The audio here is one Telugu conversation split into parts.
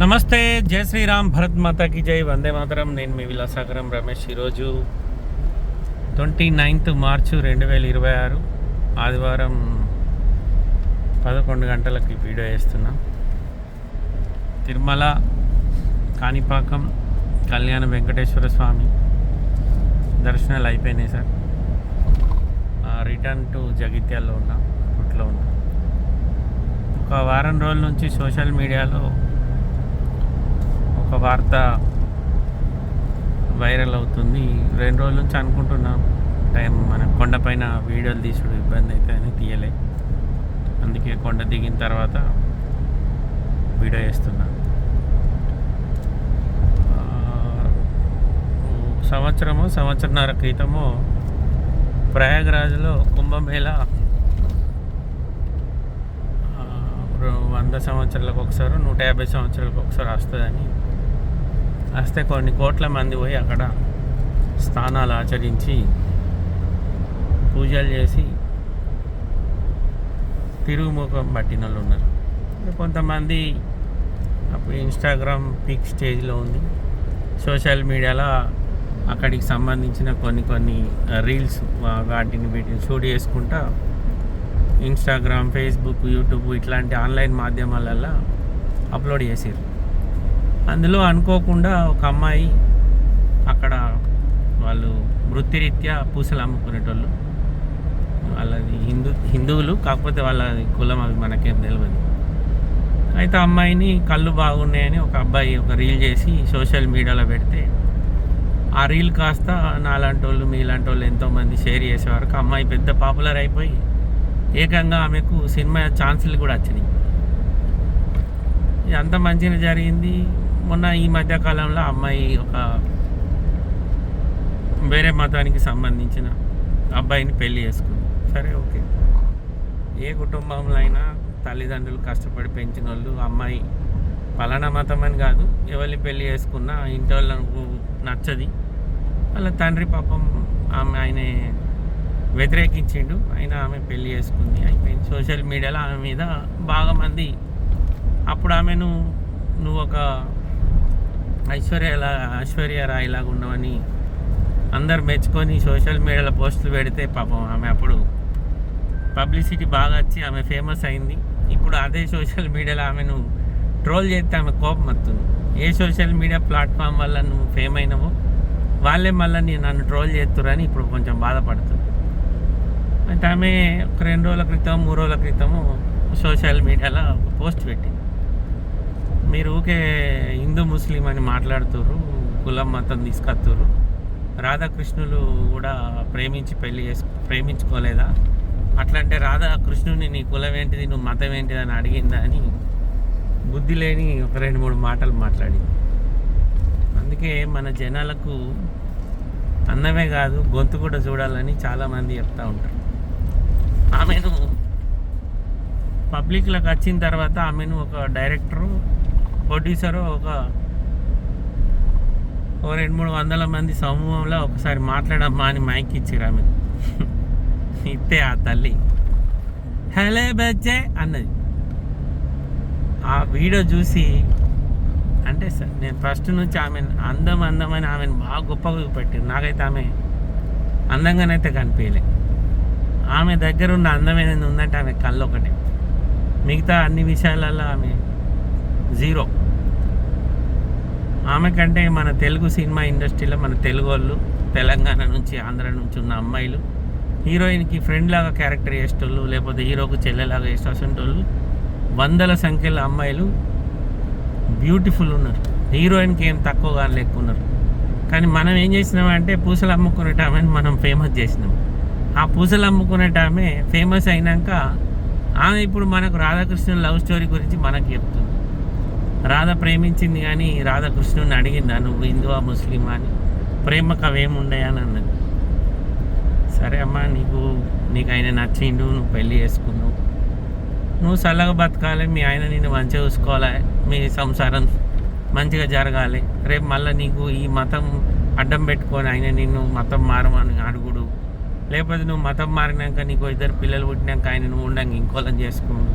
నమస్తే, జై శ్రీరామ్, భరత్ మాతాకి జై, వందే మాతరం. నేను మీ విలాసాగరం రమేష్. ఈరోజు 29 మార్చు 2026 ఆదివారం 11 గంటలకి వీడియో వేస్తున్నా. తిరుమల, కాణిపాకం, కళ్యాణ వెంకటేశ్వర స్వామి దర్శనాలు అయిపోయినాయి సార్. రిటర్న్ టు జగిత్యాల్లో ఉన్నా, రూట్లో ఉన్నా. ఒక వారం రోజుల నుంచి సోషల్ మీడియాలో ఒక వార్త వైరల్ అవుతుంది. 2 రోజుల నుంచి అనుకుంటున్నాం మన కొండపైన వీడియోలు తీసుడు ఇబ్బంది అయితే అని తీయలే. అందుకే కొండ దిగిన తర్వాత వీడియో వేస్తున్నా. సంవత్సరన్నర క్రితము ప్రయాగరాజ్లో కుంభమేళా 100 సంవత్సరాలకు ఒకసారి, 150 సంవత్సరాలకు ఒకసారి వస్తుందని వస్తే కొన్ని కోట్ల మంది పోయి అక్కడ స్నానాలు ఆచరించి పూజలు చేసి తిరుగుముఖం పట్టిన వాళ్ళు ఉన్నారు. కొంతమంది అప్పుడు ఇన్స్టాగ్రామ్ పీక్ స్టేజ్లో ఉంది. సోషల్ మీడియాలో అక్కడికి సంబంధించిన కొన్ని రీల్స్ వీటిని షూట్ చేసుకుంటా ఇన్స్టాగ్రామ్, ఫేస్బుక్, యూట్యూబ్ ఇట్లాంటి ఆన్లైన్ మాధ్యమాలలో అప్లోడ్ చేసారు. అందులో అనుకోకుండా ఒక అమ్మాయి, అక్కడ వాళ్ళు వృత్తిరీత్యా పూసలు అమ్ముకునేటోళ్ళు, వాళ్ళది హిందువులు, కాకపోతే వాళ్ళ కులం అవి మనకేం తెలియదు. అయితే అమ్మాయిని కళ్ళు బాగున్నాయని ఒక అబ్బాయి ఒక రీల్ చేసి సోషల్ మీడియాలో పెడితే ఆ రీల్ కాస్త నాలాంటి వాళ్ళు మీలాంటి వాళ్ళు ఎంతోమంది షేర్ చేసే వరకు అమ్మాయి పెద్ద పాపులర్ అయిపోయి ఏకంగా ఆమెకు సినిమా ఛాన్సులు కూడా వచ్చినాయి. అంత మంచిగా జరిగింది. మొన్న ఈ మధ్యకాలంలో అమ్మాయి ఒక వేరే మతానికి సంబంధించిన అబ్బాయిని పెళ్లి చేసుకుంది. సరే, ఓకే. ఏ కుటుంబంలో అయినా తల్లిదండ్రులు కష్టపడి పెంచిన వాళ్ళు, అమ్మాయి పలానా మతం అని కాదు, ఎవరిని పెళ్లి చేసుకున్నా ఇంటి వాళ్ళకు నచ్చది. వాళ్ళ తండ్రి పాపం ఆయనే వ్యతిరేకించిండు, అయినా ఆమె పెళ్లి చేసుకుంది, అయిపోయింది. సోషల్ మీడియాలో ఆమె మీద బాగా మంది అప్పుడు ఆమెను నువ్వు ఒక ఐశ్వర్య రాయ్ లాగా ఉన్నావని అందరు మెచ్చుకొని సోషల్ మీడియాలో పోస్టులు పెడితే పాపం ఆమె అప్పుడు పబ్లిసిటీ బాగా వచ్చి ఆమె ఫేమస్ అయింది. ఇప్పుడు అదే సోషల్ మీడియాలో ఆమెను ట్రోల్ చేస్తే ఆమె కోపం వస్తుంది. ఏ సోషల్ మీడియా ప్లాట్ఫామ్ వల్ల నువ్వు ఫేమ్ అయినావో వాళ్ళే మళ్ళీ నన్ను ట్రోల్ చేస్తురని ఇప్పుడు కొంచెం బాధపడుతుంది. అయితే ఆమె ఒక 2 రోజుల క్రితం 3 రోజుల క్రితము సోషల్ మీడియాలో ఒక పోస్ట్ పెట్టింది. మీరు ఊకే హిందూ ముస్లిం అని మాట్లాడుతుర్రు, కులం మతం తీసుకొస్తుర్రు, రాధాకృష్ణులు కూడా ప్రేమించుకోలేదా? అట్లంటే రాధాకృష్ణుని నీ కులం ఏంటిది, నువ్వు మతం ఏంటిది అని అడిగిందా అని బుద్ధి లేని ఒక 2-3 మాటలు మాట్లాడింది. అందుకే మన జనాలకు అన్నమే కాదు గొంతు కూడా చూడాలని చాలామంది చెప్తూ ఉంటారు. ఆమెను పబ్లిక్లోకి వచ్చిన తర్వాత ఆమెను ఒక డైరెక్టరు, ప్రొడ్యూసరు, ఒక 200-300 మంది సమూహంలో ఒకసారి మాట్లాడమ్మా అని మైక్ ఇచ్చారు ఆమెకు. ఇస్తే ఆ తల్లి హలో బచ్చే అన్నది. ఆ వీడియో చూసి అంటే సార్ నేను ఫస్ట్ నుంచి ఆమె అందమని ఆమెను బాగా గొప్పగా చూపెట్టారు. నాకైతే ఆమె అందంగానైతే కనిపించలే. ఆమె దగ్గర ఉన్న అందమైనది ఉందంటే ఆమె కళ్ళు ఒకటే, మిగతా అన్ని విషయాలలో ఆమె జీరో. ఆమె కంటే మన తెలుగు సినిమా ఇండస్ట్రీలో మన తెలుగు వాళ్ళు, తెలంగాణ నుంచి, ఆంధ్ర నుంచి ఉన్న అమ్మాయిలు హీరోయిన్కి ఫ్రెండ్ లాగా క్యారెక్టర్ చేసేటోళ్ళు, లేకపోతే హీరోకు చెల్లెలాగా చేసేటోళ్ళు 100ల సంఖ్యలో అమ్మాయిలు బ్యూటిఫుల్ ఉన్నారు. హీరోయిన్కి ఏం తక్కువగా లేకున్నారు. కానీ మనం ఏం చేసినామంటే పూసలు అమ్ముకునేటామని మనం ఫేమస్ చేసినాం. ఆ పూసలు అమ్ముకునేటామె ఫేమస్ అయినాక ఆమె ఇప్పుడు మనకు రాధాకృష్ణుని లవ్ స్టోరీ గురించి మనకు చెప్తుంది. రాధ ప్రేమించింది కానీ రాధాకృష్ణుని అడిగిందా నువ్వు హిందువా ముస్లిమా అని, ప్రేమకు అవేముండే అని అన్నది. సరే అమ్మా, నీకు ఆయన నచ్చిండు, నువ్వు పెళ్ళి చేసుకున్నావు, నువ్వు చల్లగా బతకాలి, మీ ఆయన నిన్ను మంచిగా చూసుకోవాలి, మీ సంసారం మంచిగా జరగాలి. రేపు మళ్ళీ నీకు ఈ మతం అడ్డం పెట్టుకొని ఆయన నిన్ను మతం మారమని అడుగుడు, లేకపోతే నువ్వు మతం మారినాక నీకు 2 పిల్లలు పుట్టినాక ఆయన నువ్వు ఉండంగా ఇంకోళ్ళని చేసుకున్నావు,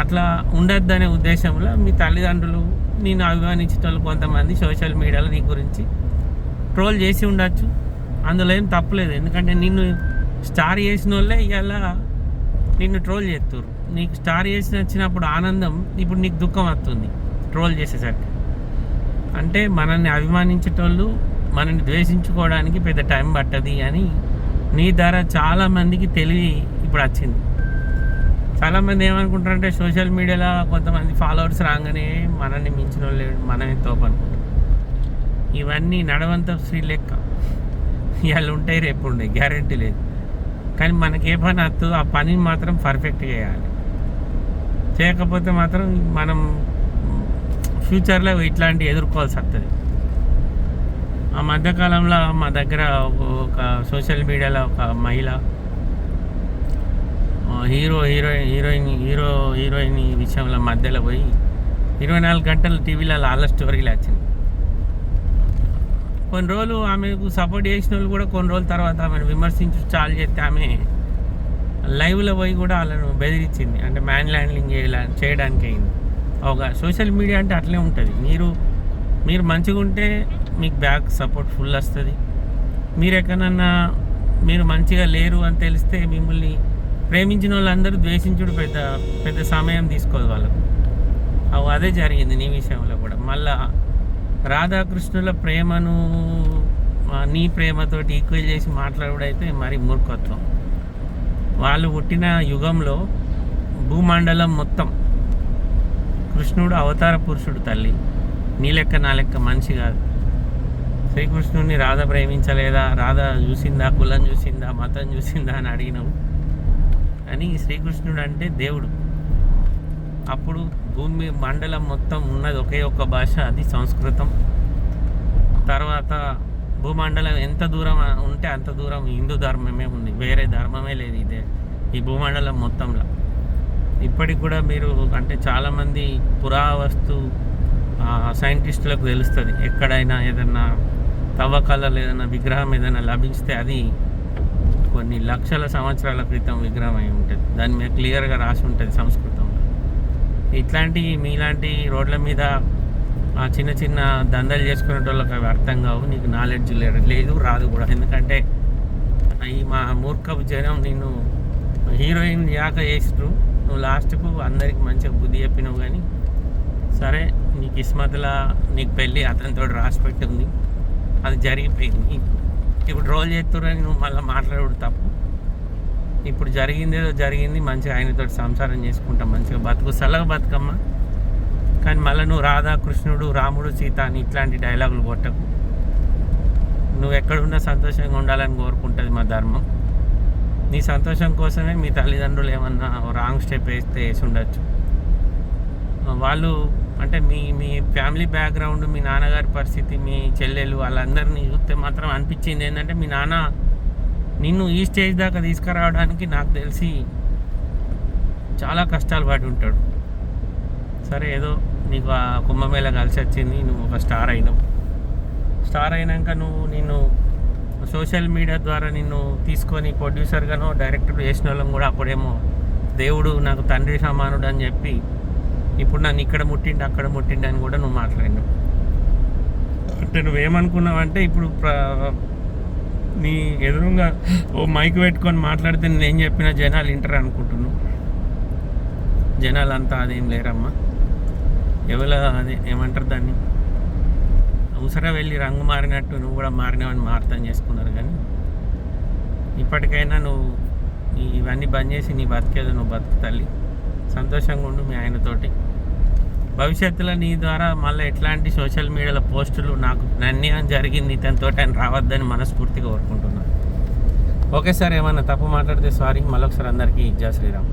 అట్లా ఉండొద్దనే ఉద్దేశంలో మీ తల్లిదండ్రులు నేను అభిమానించిన వాళ్ళు కొంతమంది సోషల్ మీడియాలో నీ గురించి ట్రోల్ చేసి ఉండొచ్చు, అందులో ఏం తప్పులేదు. ఎందుకంటే నిన్ను స్టార్ చేసిన వాళ్ళే ఇవాళ నిన్ను ట్రోల్ చేస్తారు. నీకు స్టార్ చేసి వచ్చినప్పుడు ఆనందం, ఇప్పుడు నీకు దుఃఖం వస్తుంది ట్రోల్ చేసేసరికి. అంటే మనల్ని అభిమానించేటోళ్ళు మనల్ని ద్వేషించుకోవడానికి పెద్ద టైం పట్టది అని నీ ద్వారా చాలామందికి తెలివి ఇప్పుడు వచ్చింది. చాలామంది ఏమనుకుంటారంటే సోషల్ మీడియాలో కొంతమంది ఫాలోవర్స్ రాగానే మనల్ని మించిన వాళ్ళు మనమే తోపు అనుకుంటారు. ఇవన్నీ నడవంత స్త్రీ లెక్క, ఇవాళ ఉంటాయి రేపు ఉండే గ్యారెంటీ లేదు. కానీ మనకి ఏ పని వస్తుందో ఆ పనిని మాత్రం పర్ఫెక్ట్గా చేయాలి. చేయకపోతే మాత్రం మనం ఫ్యూచర్లో ఇట్లాంటివి ఎదుర్కోవాల్సి వస్తుంది. ఆ మధ్యకాలంలో మా దగ్గర ఒక సోషల్ మీడియాలో ఒక మహిళ హీరోయిన్ విషయంలో మధ్యలో పోయి 24 గంటలు టీవీలో వాళ్ళ స్టోరీలు వచ్చింది. కొన్ని రోజులు ఆమెకు సపోర్ట్ చేసిన వాళ్ళు కూడా కొన్ని రోజుల తర్వాత ఆమెను విమర్శించి చాలు చేస్తే ఆమె లైవ్లో పోయి కూడా వాళ్ళను బెదిరించింది. అంటే మ్యాన్ హ్యాండ్లింగ్ చేయడానికి అయింది. ఒక సోషల్ మీడియా అంటే అట్లే ఉంటుంది. మీరు మంచిగా ఉంటే మీకు బ్యాక్ సపోర్ట్ ఫుల్ వస్తుంది. మీరు ఎక్కడన్నా మీరు మంచిగా లేరు అని తెలిస్తే మిమ్మల్ని ప్రేమించిన వాళ్ళందరూ ద్వేషించుడు పెద్ద పెద్ద సమయం తీసుకోదు వాళ్ళకు. అదే జరిగింది నీ విషయంలో కూడా. మళ్ళా రాధాకృష్ణుల ప్రేమను నీ ప్రేమతోటి ఈక్వల్ చేసి మాట్లాడుడైతే మరి మూర్ఖత్వం. వాళ్ళు పుట్టిన యుగంలో భూమండలం మొత్తం కృష్ణుడు అవతార పురుషుడు తల్లి. నీ లెక్క నా లెక్క మనిషి కాదు. శ్రీకృష్ణుడిని రాధ ప్రేమించలేదా, రాధ చూసిందా, కులం చూసిందా, మతం చూసిందా అని అడిగినావు. అని శ్రీకృష్ణుడు అంటే దేవుడు. అప్పుడు భూమి మండలం మొత్తం ఉన్నది ఒకే ఒక్క భాష, అది సంస్కృతం. తర్వాత భూమండలం ఎంత దూరం ఉంటే అంత దూరం హిందూ ధర్మమే ఉంది, వేరే ధర్మమే లేదు ఇదే ఈ భూమండలం మొత్తంలో. ఇప్పటికి కూడా మీరు అంటే చాలామంది పురావస్తు సైంటిస్టులకు తెలుస్తుంది, ఎక్కడైనా ఏదన్నా తవ్వకాలలో ఏదైనా విగ్రహం ఏదైనా లభిస్తే అది కొన్ని లక్షల సంవత్సరాల క్రితం విగ్రహం అయి ఉంటుంది. దాని మీద క్లియర్గా రాసి ఉంటుంది సంస్కృతంలో. మీలాంటి రోడ్ల మీద చిన్న చిన్న దందలు చేసుకునే వాళ్ళకి అవి అర్థం కావు. నీకు నాలెడ్జ్ లేదు, రాదు కూడా. ఎందుకంటే ఈ మా మూర్ఖపు జనం నిన్ను హీరోయిన్ యాక చేసిరు, నువ్వు లాస్ట్కు అందరికి మంచిగా బుద్ధి చెప్పినావు. కానీ సరే, నీ కిస్మత్లా నీకు పెళ్ళి అతనితో రాసి పెట్టి ఉంది, అది జరిగిపోయింది. ఇప్పుడు రోల్ చేస్తురని నువ్వు మళ్ళీ మాట్లాడు తప్పు. ఇప్పుడు జరిగిందేదో జరిగింది, మంచిగా ఆయనతో సంసారం చేసుకుంటాం, మంచిగా బతుకు, సలహా బతుకమ్మ. కానీ మళ్ళీ నువ్వు రాధా కృష్ణుడు, రాముడు, సీత అని ఇట్లాంటి డైలాగులు కొట్టకు. నువ్వు ఎక్కడున్నా సంతోషంగా ఉండాలని కోరుకుంటుంది మా ధర్మం. నీ సంతోషం కోసమే మీ తల్లిదండ్రులు ఏమన్నా రాంగ్ స్టెప్ వేసి ఉండొచ్చు. వాళ్ళు అంటే మీ ఫ్యామిలీ బ్యాక్గ్రౌండ్, మీ నాన్నగారి పరిస్థితి, మీ చెల్లెలు వాళ్ళందరినీ చూస్తే మాత్రం అనిపించింది ఏంటంటే మీ నాన్న నిన్ను ఈ స్టేజ్ దాకా తీసుకురావడానికి నాకు తెలిసి చాలా కష్టాలు పడి ఉంటాడు. సరే, ఏదో నీకు ఆ కుంభమేళ కలిసి వచ్చింది, నువ్వు ఒక స్టార్ అయినావు. స్టార్ అయినాక నిన్ను సోషల్ మీడియా ద్వారా నిన్ను తీసుకొని ప్రొడ్యూసర్గానో డైరెక్టర్ చేసిన వాళ్ళం కూడా అప్పుడేమో దేవుడు నాకు తండ్రి సమానుడు అని చెప్పి ఇప్పుడు నన్ను ఇక్కడ ముట్టిండు అక్కడ ముట్టిండు అని కూడా నువ్వు మాట్లాడినావు. అంటే నువ్వేమనుకున్నావంటే ఇప్పుడు నీ ఎదురుగా ఓ మైక్ పెట్టుకొని మాట్లాడితే నేను చెప్పిన జనాలు వింటారు అనుకుంటున్నావు. జనాలు అంతా అదేం లేరమ్మా. ఎవరో అదే ఏమంటారు దాన్ని, ఉసరా వెళ్ళి రంగు మారినట్టు నువ్వు కూడా మారినావని అర్థం చేసుకున్నారు. కానీ ఇప్పటికైనా నువ్వు ఇవన్నీ బంద్ చేసి నీ బతికేదో నువ్వు బతుకు తల్లి, సంతోషంగా ఉండు మీ ఆయనతోటి. భవిష్యత్తులో నీ ద్వారా మళ్ళీ ఎట్లాంటి సోషల్ మీడియాలో పోస్టులు నాకు అన్యాయం జరిగింది ఇతనితో అని రావద్దని మనస్ఫూర్తిగా కోరుకుంటున్నాను. ఓకే సార్, ఏమన్నా తప్పు మాట్లాడితే సారీ. మళ్ళొకసారి అందరికీ జై శ్రీరామ్.